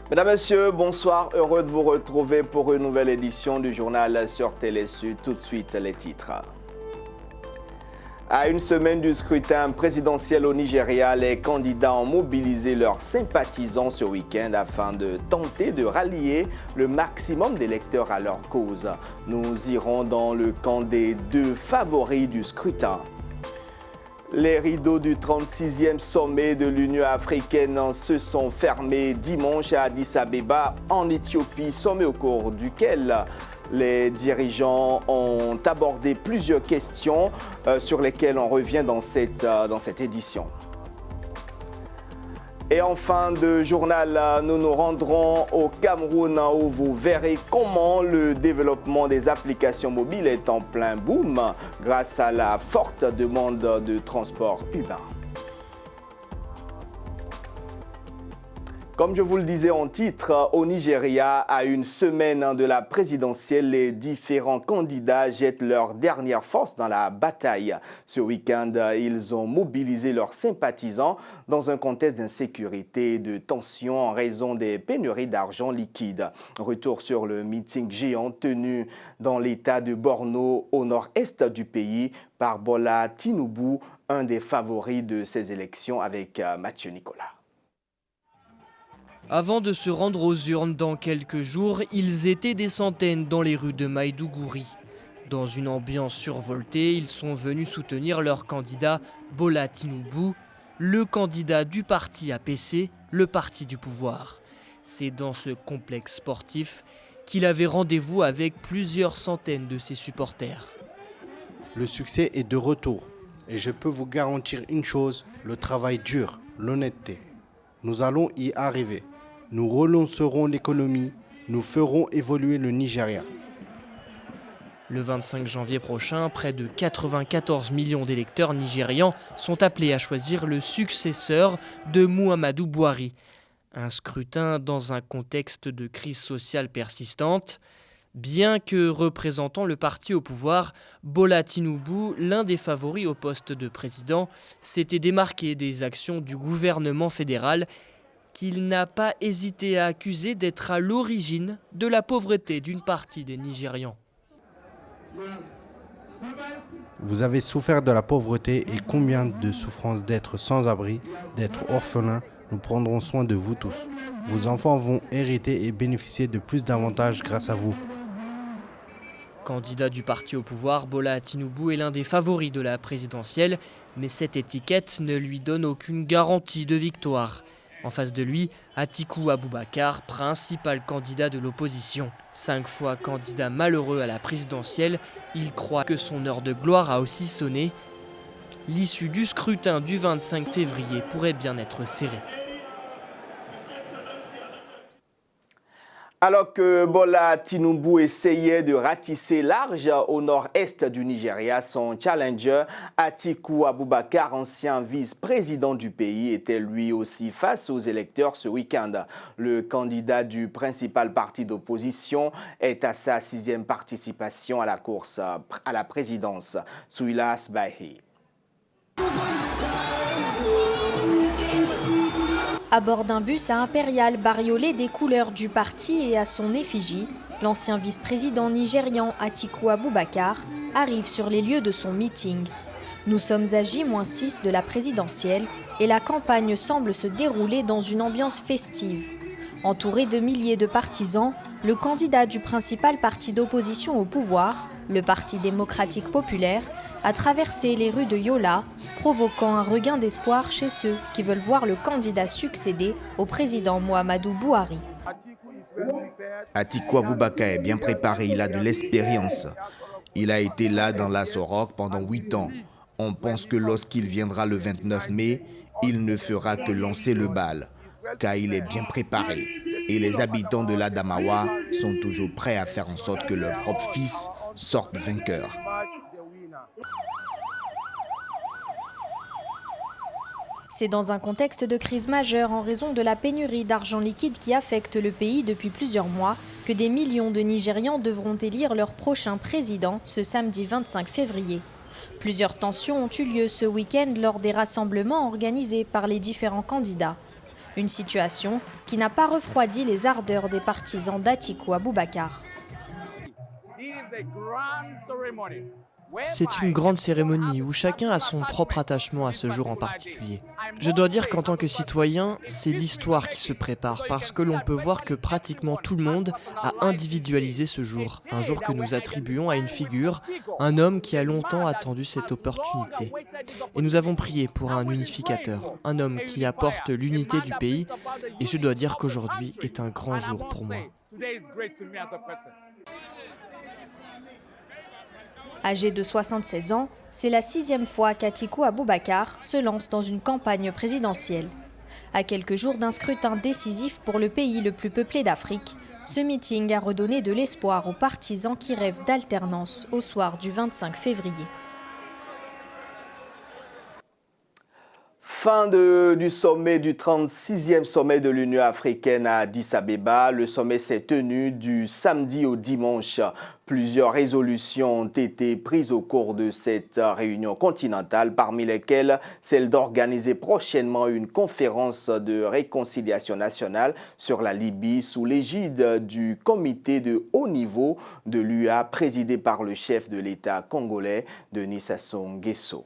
Mesdames, Messieurs, bonsoir. Heureux de vous retrouver pour une nouvelle édition du journal sur Télé Sud. Tout de suite, les titres. À une semaine du scrutin présidentiel au Nigeria, les candidats ont mobilisé leurs sympathisants ce week-end afin de tenter de rallier le maximum d'électeurs à leur cause. Nous irons dans le camp des deux favoris du scrutin. Les rideaux du 36e sommet de l'Union africaine se sont fermés dimanche à Addis Abeba, en Éthiopie, sommet au cours duquel les dirigeants ont abordé plusieurs questions sur lesquelles on revient dans cette édition. Et en fin de journal, nous nous rendrons au Cameroun où vous verrez comment le développement des applications mobiles est en plein boom grâce à la forte demande de transport urbain. Comme je vous le disais en titre, au Nigeria, à une semaine de la présidentielle, les différents candidats jettent leur dernière force dans la bataille. Ce week-end, ils ont mobilisé leurs sympathisants dans un contexte d'insécurité et de tension en raison des pénuries d'argent liquide. Retour sur le meeting géant tenu dans l'état de Borno, au nord-est du pays, par Bola Tinubu, un des favoris de ces élections, avec Mathieu Nicolas. Avant de se rendre aux urnes dans quelques jours, ils étaient des centaines dans les rues de Maïdougouri. Dans une ambiance survoltée, ils sont venus soutenir leur candidat Bola Tinubu, le candidat du parti APC, le parti du pouvoir. C'est dans ce complexe sportif qu'il avait rendez-vous avec plusieurs centaines de ses supporters. Le succès est de retour et je peux vous garantir une chose, le travail dur, l'honnêteté. Nous allons y arriver. Nous relancerons l'économie, nous ferons évoluer le Nigeria. Le 25 janvier prochain, près de 94 millions d'électeurs nigérians sont appelés à choisir le successeur de Muhammadu Buhari. Un scrutin dans un contexte de crise sociale persistante. Bien que représentant le parti au pouvoir, Bola Tinubu, l'un des favoris au poste de président, s'était démarqué des actions du gouvernement fédéral qu'il n'a pas hésité à accuser d'être à l'origine de la pauvreté d'une partie des Nigérians. Vous avez souffert de la pauvreté et combien de souffrances d'être sans abri, d'être orphelin. Nous prendrons soin de vous tous. Vos enfants vont hériter et bénéficier de plus d'avantages grâce à vous. Candidat du parti au pouvoir, Bola Tinubu est l'un des favoris de la présidentielle, mais cette étiquette ne lui donne aucune garantie de victoire. En face de lui, Atiku Abubakar, principal candidat de l'opposition. 5 fois candidat malheureux à la présidentielle, il croit que son heure de gloire a aussi sonné. L'issue du scrutin du 25 février pourrait bien être serrée. Alors que Bola Tinubu essayait de ratisser large au nord-est du Nigeria, son challenger Atiku Abubakar, ancien vice-président du pays, était lui aussi face aux électeurs ce week-end. Le candidat du principal parti d'opposition est à sa 6e participation à la course à la présidence. Souilas Bahi. À bord d'un bus à Impérial bariolé des couleurs du parti et à son effigie, l'ancien vice-président nigérian Atiku Abubakar arrive sur les lieux de son meeting. Nous sommes à J-6 de la présidentielle et la campagne semble se dérouler dans une ambiance festive. Entouré de milliers de partisans, le candidat du principal parti d'opposition au pouvoir, le Parti démocratique populaire, a traversé les rues de Yola, provoquant un regain d'espoir chez ceux qui veulent voir le candidat succéder au président Muhammadu Buhari. Atiku Abubakar est bien préparé, il a de l'expérience. Il a été là dans la Sorok pendant 8 ans. On pense que lorsqu'il viendra le 29 mai, il ne fera que lancer le bal, car il est bien préparé. Et les habitants de l'Adamawa sont toujours prêts à faire en sorte que leur propre fils sorte vainqueur. C'est dans un contexte de crise majeure en raison de la pénurie d'argent liquide qui affecte le pays depuis plusieurs mois que des millions de Nigérians devront élire leur prochain président ce samedi 25 février. Plusieurs tensions ont eu lieu ce week-end lors des rassemblements organisés par les différents candidats. Une situation qui n'a pas refroidi les ardeurs des partisans d'Atiku Abubakar. C'est une grande cérémonie où chacun a son propre attachement à ce jour en particulier. Je dois dire qu'en tant que citoyen, c'est l'histoire qui se prépare parce que l'on peut voir que pratiquement tout le monde a individualisé ce jour. Un jour que nous attribuons à une figure, un homme qui a longtemps attendu cette opportunité. Et nous avons prié pour un unificateur, un homme qui apporte l'unité du pays. Et je dois dire qu'aujourd'hui est un grand jour pour moi. Âgé de 76 ans, c'est la 6e fois qu'Atiku Abubakar se lance dans une campagne présidentielle. À quelques jours d'un scrutin décisif pour le pays le plus peuplé d'Afrique, ce meeting a redonné de l'espoir aux partisans qui rêvent d'alternance au soir du 25 février. Fin du sommet, du 36e sommet de l'Union africaine à Addis Abeba. Le sommet s'est tenu du samedi au dimanche. Plusieurs résolutions ont été prises au cours de cette réunion continentale, parmi lesquelles celle d'organiser prochainement une conférence de réconciliation nationale sur la Libye sous l'égide du comité de haut niveau de l'UA présidé par le chef de l'État congolais, Denis Sassou Nguesso.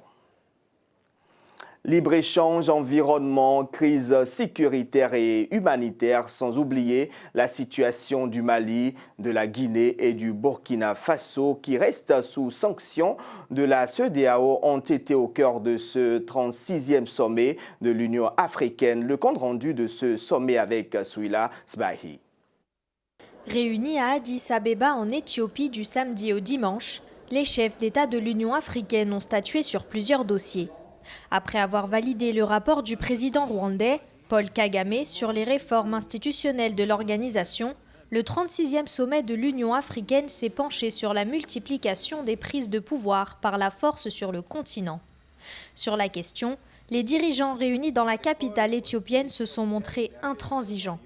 Libre-échange, environnement, crise sécuritaire et humanitaire, sans oublier la situation du Mali, de la Guinée et du Burkina Faso qui restent sous sanction de la CEDEAO ont été au cœur de ce 36e sommet de l'Union africaine. Le compte rendu de ce sommet avec Souila Sbahi. Réunis à Addis Abeba en Éthiopie du samedi au dimanche, les chefs d'État de l'Union africaine ont statué sur plusieurs dossiers. Après avoir validé le rapport du président rwandais, Paul Kagame, sur les réformes institutionnelles de l'organisation, le 36e sommet de l'Union africaine s'est penché sur la multiplication des prises de pouvoir par la force sur le continent. Sur la question, les dirigeants réunis dans la capitale éthiopienne se sont montrés intransigeants.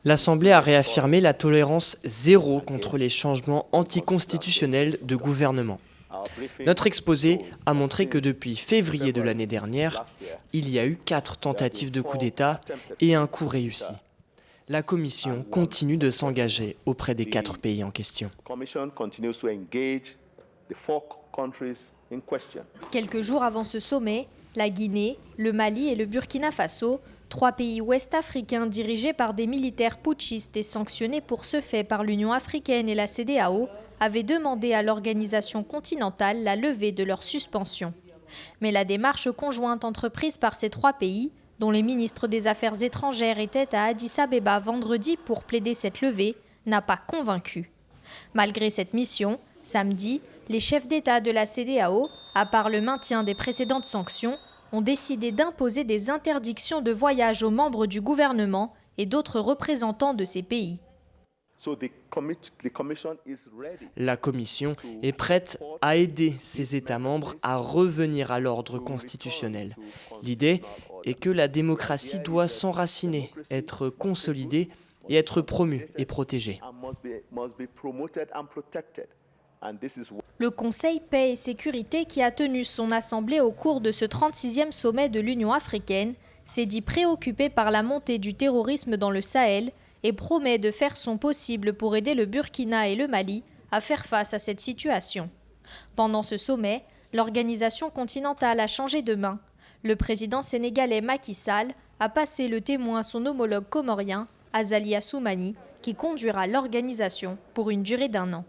L'Assemblée a réaffirmé la tolérance zéro contre les changements anticonstitutionnels de gouvernement. Notre exposé a montré que depuis février de l'année dernière, il y a eu 4 tentatives de coup d'État et un coup réussi. La Commission continue de s'engager auprès des 4 pays en question. Quelques jours avant ce sommet, la Guinée, le Mali et le Burkina Faso, 3 pays ouest-africains dirigés par des militaires putschistes et sanctionnés pour ce fait par l'Union africaine et la CEDEAO, avaient demandé à l'organisation continentale la levée de leur suspension. Mais la démarche conjointe entreprise par ces 3 pays, dont les ministres des Affaires étrangères étaient à Addis Abeba vendredi pour plaider cette levée, n'a pas convaincu. Malgré cette mission, samedi, les chefs d'État de la CEDEAO, à part le maintien des précédentes sanctions, ont décidé d'imposer des interdictions de voyage aux membres du gouvernement et d'autres représentants de ces pays. La Commission est prête à aider ses États membres à revenir à l'ordre constitutionnel. L'idée est que la démocratie doit s'enraciner, être consolidée et être promue et protégée. Le Conseil Paix et Sécurité, qui a tenu son assemblée au cours de ce 36e sommet de l'Union africaine, s'est dit préoccupé par la montée du terrorisme dans le Sahel et promet de faire son possible pour aider le Burkina et le Mali à faire face à cette situation. Pendant ce sommet, l'organisation continentale a changé de main. Le président sénégalais Macky Sall a passé le témoin à son homologue comorien, Azali Assoumani, qui conduira l'organisation pour une durée d'1 an.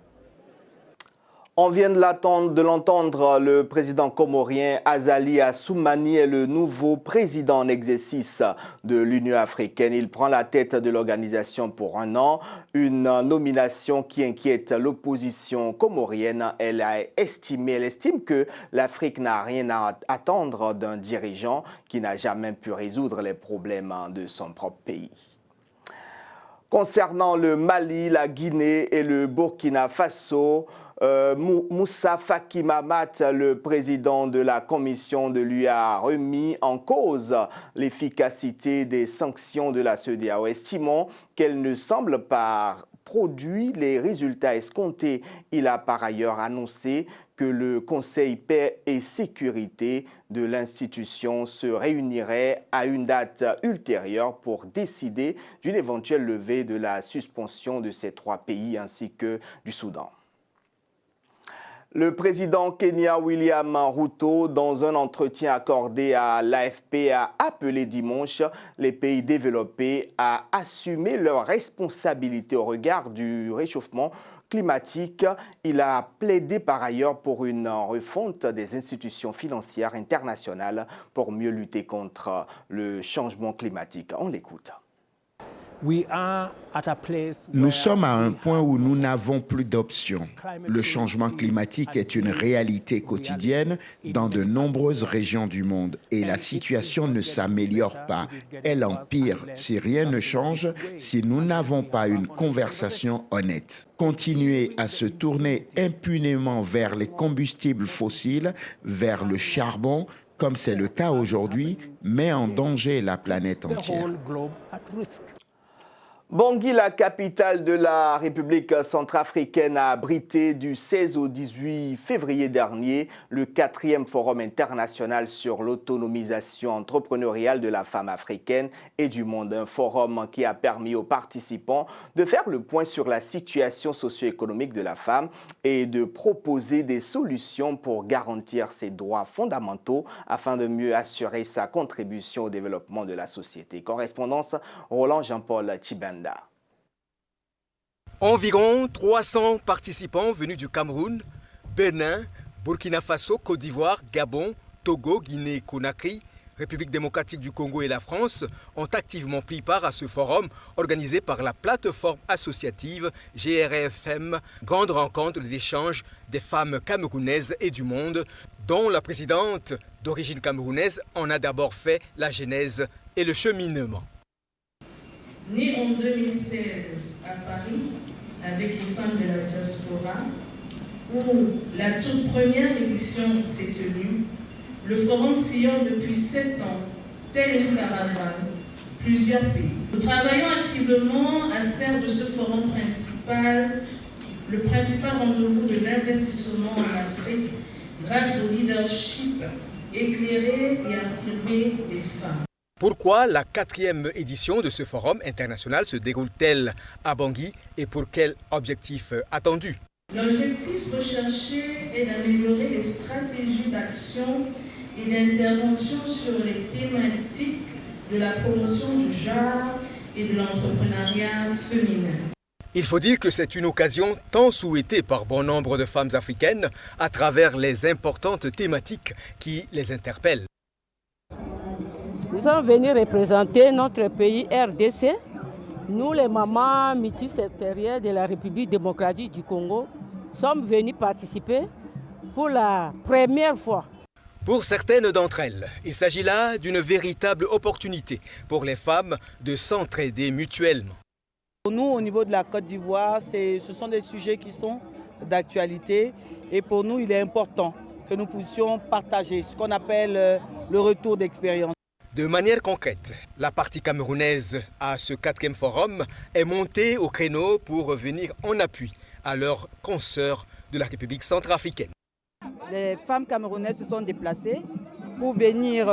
On vient de l'entendre, le président comorien Azali Assoumani est le nouveau président en exercice de l'Union africaine. Il prend la tête de l'organisation pour 1 an, une nomination qui inquiète l'opposition comorienne. Elle estime que l'Afrique n'a rien à attendre d'un dirigeant qui n'a jamais pu résoudre les problèmes de son propre pays. Concernant le Mali, la Guinée et le Burkina Faso, Moussa Faki Mahamat, le président de la commission de l'UA, a remis en cause l'efficacité des sanctions de la CEDEAO, estimant qu'elles ne semblent pas produit les résultats escomptés. Il a par ailleurs annoncé que le Conseil paix et sécurité de l'institution se réunirait à une date ultérieure pour décider d'une éventuelle levée de la suspension de ces 3 pays ainsi que du Soudan. Le président Kenya William Ruto, dans un entretien accordé à l'AFP, a appelé dimanche les pays développés à assumer leurs responsabilités au regard du réchauffement climatique. Il a plaidé par ailleurs pour une refonte des institutions financières internationales pour mieux lutter contre le changement climatique. On l'écoute. Nous sommes à un point où nous n'avons plus d'options. Le changement climatique est une réalité quotidienne dans de nombreuses régions du monde et la situation ne s'améliore pas. Elle empire si rien ne change, si nous n'avons pas une conversation honnête. Continuer à se tourner impunément vers les combustibles fossiles, vers le charbon, comme c'est le cas aujourd'hui, met en danger la planète entière. Bangui, la capitale de la République centrafricaine, a abrité du 16 au 18 février dernier le 4e Forum international sur l'autonomisation entrepreneuriale de la femme africaine et du monde. Un forum qui a permis aux participants de faire le point sur la situation socio-économique de la femme et de proposer des solutions pour garantir ses droits fondamentaux afin de mieux assurer sa contribution au développement de la société. Correspondance Roland Jean-Paul Chibanda. Environ 300 participants venus du Cameroun, Bénin, Burkina Faso, Côte d'Ivoire, Gabon, Togo, Guinée, Conakry, République démocratique du Congo et la France ont activement pris part à ce forum organisé par la plateforme associative GRFM, grande rencontre d'échange des femmes camerounaises et du monde, dont la présidente d'origine camerounaise en a d'abord fait la genèse et le cheminement. Né en 2016 à Paris, avec les femmes de la diaspora, où la toute première édition s'est tenue, le forum sillonne depuis 7 ans, tel une caravane, plusieurs pays. Nous travaillons activement à faire de ce forum principal le principal rendez-vous de l'investissement en Afrique grâce au leadership éclairé et affirmé des femmes. Pourquoi la 4e édition de ce forum international se déroule-t-elle à Bangui et pour quel objectif attendu? L'objectif recherché est d'améliorer les stratégies d'action et d'intervention sur les thématiques de la promotion du genre et de l'entrepreneuriat féminin. Il faut dire que c'est une occasion tant souhaitée par bon nombre de femmes africaines à travers les importantes thématiques qui les interpellent. Nous sommes venus représenter notre pays RDC, nous les mamans multisectorielles de la République démocratique du Congo, sommes venus participer pour la première fois. Pour certaines d'entre elles, il s'agit là d'une véritable opportunité pour les femmes de s'entraider mutuellement. Pour nous, au niveau de la Côte d'Ivoire, ce sont des sujets qui sont d'actualité et pour nous, il est important que nous puissions partager ce qu'on appelle le retour d'expérience. De manière concrète, la partie camerounaise à ce 4e forum est montée au créneau pour venir en appui à leurs consoeurs de la République centrafricaine. Les femmes camerounaises se sont déplacées pour venir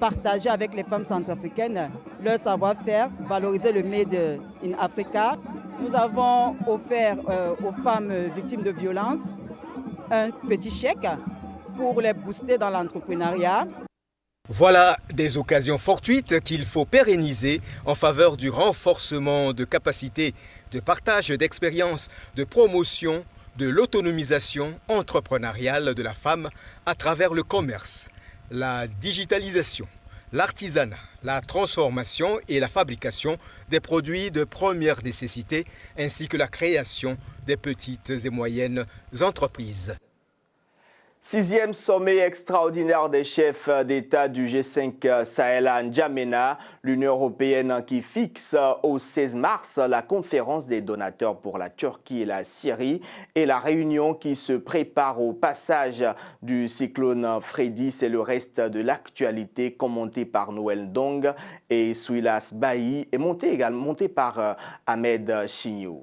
partager avec les femmes centrafricaines leur savoir-faire, valoriser le Made in Africa. Nous avons offert aux femmes victimes de violences un petit chèque pour les booster dans l'entrepreneuriat. Voilà des occasions fortuites qu'il faut pérenniser en faveur du renforcement de capacités, de partage d'expériences, de promotion, de l'autonomisation entrepreneuriale de la femme à travers le commerce, la digitalisation, l'artisanat, la transformation et la fabrication des produits de première nécessité ainsi que la création des petites et moyennes entreprises. Sixième sommet extraordinaire des chefs d'État du G5 Sahel à N'Djamena, l'Union européenne qui fixe au 16 mars la conférence des donateurs pour la Turquie et la Syrie et la réunion qui se prépare au passage du cyclone Freddy. C'est le reste de l'actualité commenté par Noël Dong et Souilas Bailly et monté par Ahmed Chignou.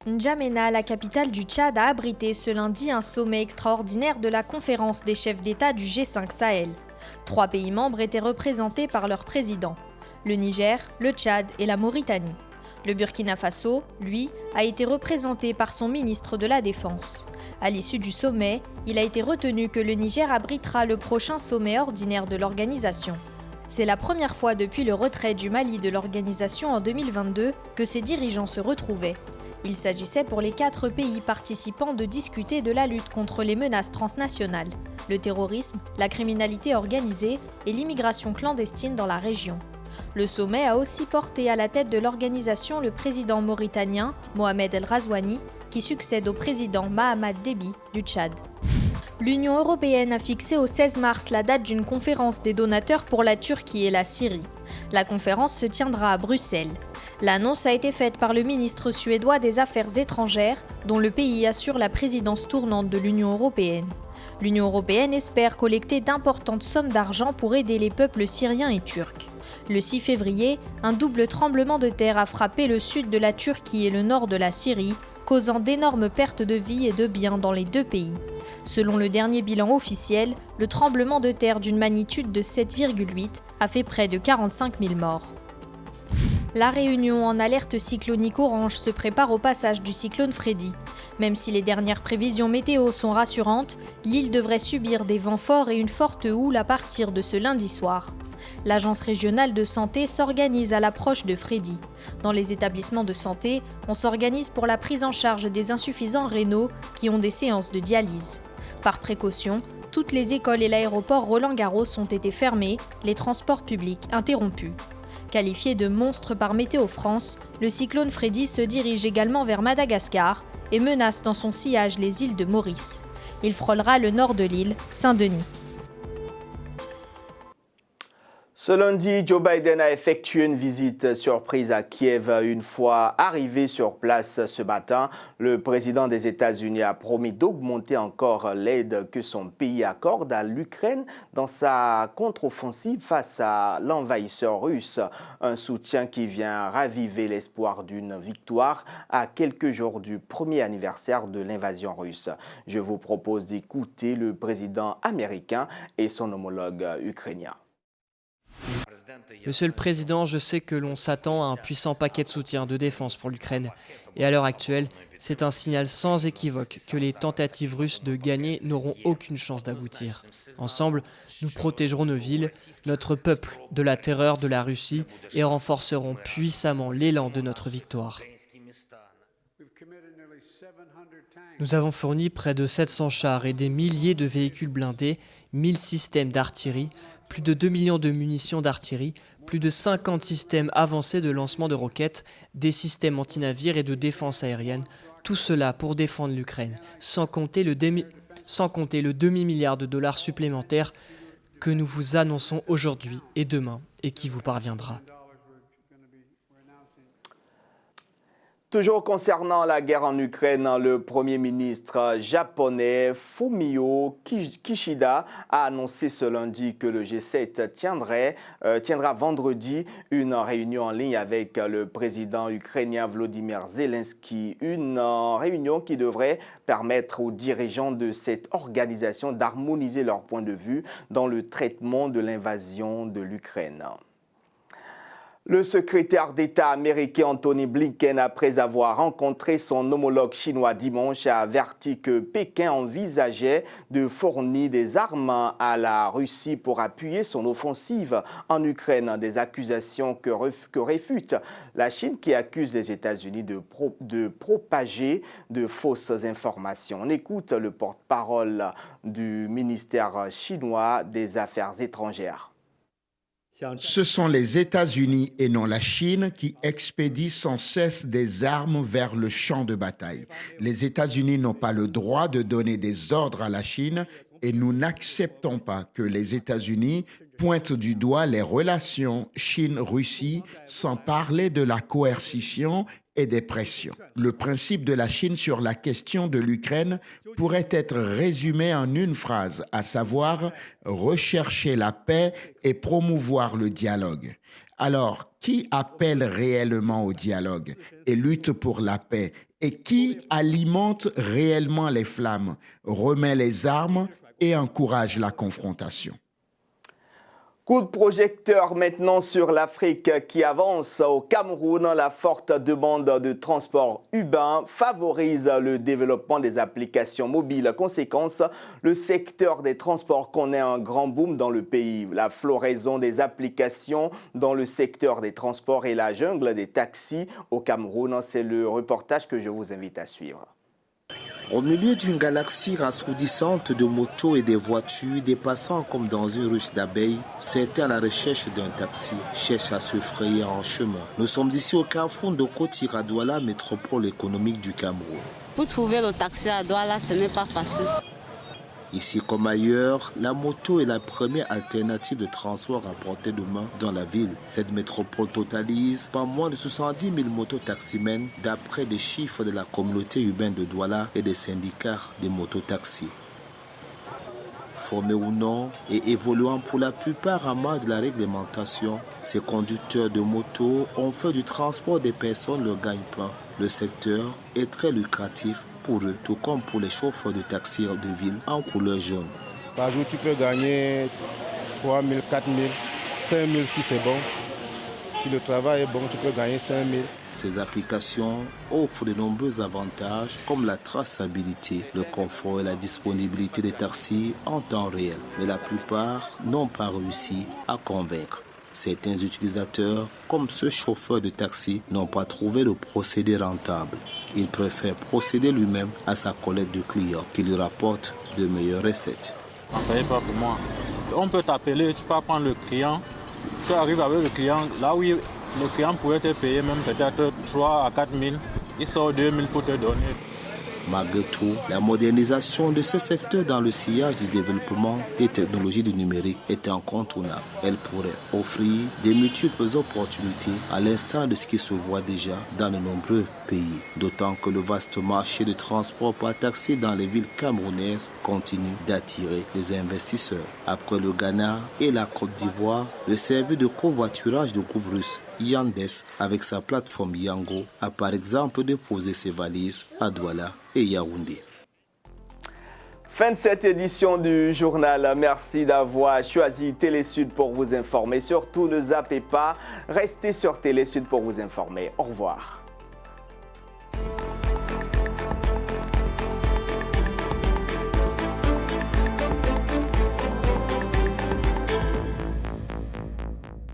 N'Djamena, la capitale du Tchad, a abrité ce lundi un sommet extraordinaire de la conférence des chefs d'État du G5 Sahel. 3 pays membres étaient représentés par leurs présidents, le Niger, le Tchad et la Mauritanie. Le Burkina Faso, lui, a été représenté par son ministre de la Défense. À l'issue du sommet, il a été retenu que le Niger abritera le prochain sommet ordinaire de l'organisation. C'est la première fois depuis le retrait du Mali de l'organisation en 2022 que ses dirigeants se retrouvaient. Il s'agissait pour les 4 pays participants de discuter de la lutte contre les menaces transnationales, le terrorisme, la criminalité organisée et l'immigration clandestine dans la région. Le sommet a aussi porté à la tête de l'organisation le président mauritanien Mohamed El Razouani, qui succède au président Mahamat Déby du Tchad. L'Union européenne a fixé au 16 mars la date d'une conférence des donateurs pour la Turquie et la Syrie. La conférence se tiendra à Bruxelles. L'annonce a été faite par le ministre suédois des Affaires étrangères, dont le pays assure la présidence tournante de l'Union européenne. L'Union européenne espère collecter d'importantes sommes d'argent pour aider les peuples syriens et turcs. Le 6 février, un double tremblement de terre a frappé le sud de la Turquie et le nord de la Syrie, causant d'énormes pertes de vies et de biens dans les 2 pays. Selon le dernier bilan officiel, le tremblement de terre d'une magnitude de 7,8 a fait près de 45 000 morts. La Réunion, en alerte cyclonique orange, se prépare au passage du cyclone Freddy. Même si les dernières prévisions météo sont rassurantes, l'île devrait subir des vents forts et une forte houle à partir de ce lundi soir. L'Agence régionale de santé s'organise à l'approche de Freddy. Dans les établissements de santé, on s'organise pour la prise en charge des insuffisants rénaux qui ont des séances de dialyse. Par précaution, toutes les écoles et l'aéroport Roland-Garros ont été fermés, les transports publics interrompus. Qualifié de monstre par Météo France, le cyclone Freddy se dirige également vers Madagascar et menace dans son sillage les îles de Maurice. Il frôlera le nord de l'île, Saint-Denis. Ce lundi, Joe Biden a effectué une visite surprise à Kiev. Une fois arrivé sur place ce matin, le président des États-Unis a promis d'augmenter encore l'aide que son pays accorde à l'Ukraine dans sa contre-offensive face à l'envahisseur russe. Un soutien qui vient raviver l'espoir d'une victoire à quelques jours du premier anniversaire de l'invasion russe. Je vous propose d'écouter le président américain et son homologue ukrainien. Monsieur le Président, je sais que l'on s'attend à un puissant paquet de soutien de défense pour l'Ukraine. Et à l'heure actuelle, c'est un signal sans équivoque que les tentatives russes de gagner n'auront aucune chance d'aboutir. Ensemble, nous protégerons nos villes, notre peuple de la terreur de la Russie et renforcerons puissamment l'élan de notre victoire. Nous avons fourni près de 700 chars et des milliers de véhicules blindés, 1000 systèmes d'artillerie, plus de 2 millions de munitions d'artillerie, plus de 50 systèmes avancés de lancement de roquettes, des systèmes anti-navires et de défense aérienne. Tout cela pour défendre l'Ukraine, sans compter le demi-milliard de dollars supplémentaires que nous vous annonçons aujourd'hui et demain et qui vous parviendra. Toujours concernant la guerre en Ukraine, le Premier ministre japonais Fumio Kishida a annoncé ce lundi que le G7 tiendra vendredi une réunion en ligne avec le président ukrainien Volodymyr Zelensky. Une réunion qui devrait permettre aux dirigeants de cette organisation d'harmoniser leur point de vue dans le traitement de l'invasion de l'Ukraine. Le secrétaire d'État américain Antony Blinken, après avoir rencontré son homologue chinois dimanche, a averti que Pékin envisageait de fournir des armes à la Russie pour appuyer son offensive en Ukraine. Des accusations que réfute la Chine qui accuse les États-Unis de propager de fausses informations. On écoute le porte-parole du ministère chinois des Affaires étrangères. Ce sont les États-Unis et non la Chine qui expédient sans cesse des armes vers le champ de bataille. Les États-Unis n'ont pas le droit de donner des ordres à la Chine et nous n'acceptons pas que les États-Unis pointent du doigt les relations Chine-Russie sans parler de la coercition et des pressions. Le principe de la Chine sur la question de l'Ukraine pourrait être résumé en une phrase, à savoir rechercher la paix et promouvoir le dialogue. Alors, qui appelle réellement au dialogue et lutte pour la paix et qui alimente réellement les flammes, remet les armes et encourage la confrontation? Coup de projecteur maintenant sur l'Afrique qui avance. Au Cameroun, la forte demande de transport urbain favorise le développement des applications mobiles. Conséquence, le secteur des transports connaît un grand boom dans le pays. La floraison des applications dans le secteur des transports et la jungle des taxis au Cameroun, c'est le reportage que je vous invite à suivre. Au milieu d'une galaxie rassourdissante de motos et des voitures, des passants comme dans une ruche d'abeilles, certains à la recherche d'un taxi cherchent à se frayer en chemin. Nous sommes ici au carrefour de Kotira Douala, métropole économique du Cameroun. Pour trouver le taxi à Douala, ce n'est pas facile. Ici comme ailleurs, la moto est la première alternative de transport à portée de main dans la ville. Cette métropole totalise pas moins de 70 000 mototaximens d'après des chiffres de la communauté urbaine de Douala et des syndicats des mototaxis. Formés ou non et évoluant pour la plupart en marge de la réglementation, ces conducteurs de moto ont fait du transport des personnes leur gagne-pain. Le secteur est très lucratif pour eux, tout comme pour les chauffeurs de taxi de ville en couleur jaune. Par jour, tu peux gagner 3 000, 4 000, 5 000 si c'est bon. Si le travail est bon, tu peux gagner 5 000. Ces applications offrent de nombreux avantages comme la traçabilité, le confort et la disponibilité des taxis en temps réel. Mais la plupart n'ont pas réussi à convaincre. Certains utilisateurs, comme ce chauffeur de taxi, n'ont pas trouvé le procédé rentable. Il préfère procéder lui-même à sa collecte de clients qui lui rapporte de meilleures recettes. On ne paye pas pour moi. On peut t'appeler, tu peux prendre le client. Tu arrives avec le client, là où le client pourrait te payer même peut-être 3 à 4 000. Il sort 2 000 pour te donner. Malgré tout, la modernisation de ce secteur dans le sillage du développement des technologies du numérique est incontournable. Elle pourrait offrir de multiples opportunités à l'instar de ce qui se voit déjà dans de nombreux pays. D'autant que le vaste marché de transport par taxi dans les villes camerounaises continue d'attirer les investisseurs. Après le Ghana et la Côte d'Ivoire, le service de covoiturage du groupe russe Yandes, avec sa plateforme Yango, a par exemple déposé ses valises à Douala et Yaoundé. Fin de cette édition du journal. Merci d'avoir choisi Télésud pour vous informer. Surtout, ne zappez pas. Restez sur Télésud pour vous informer. Au revoir.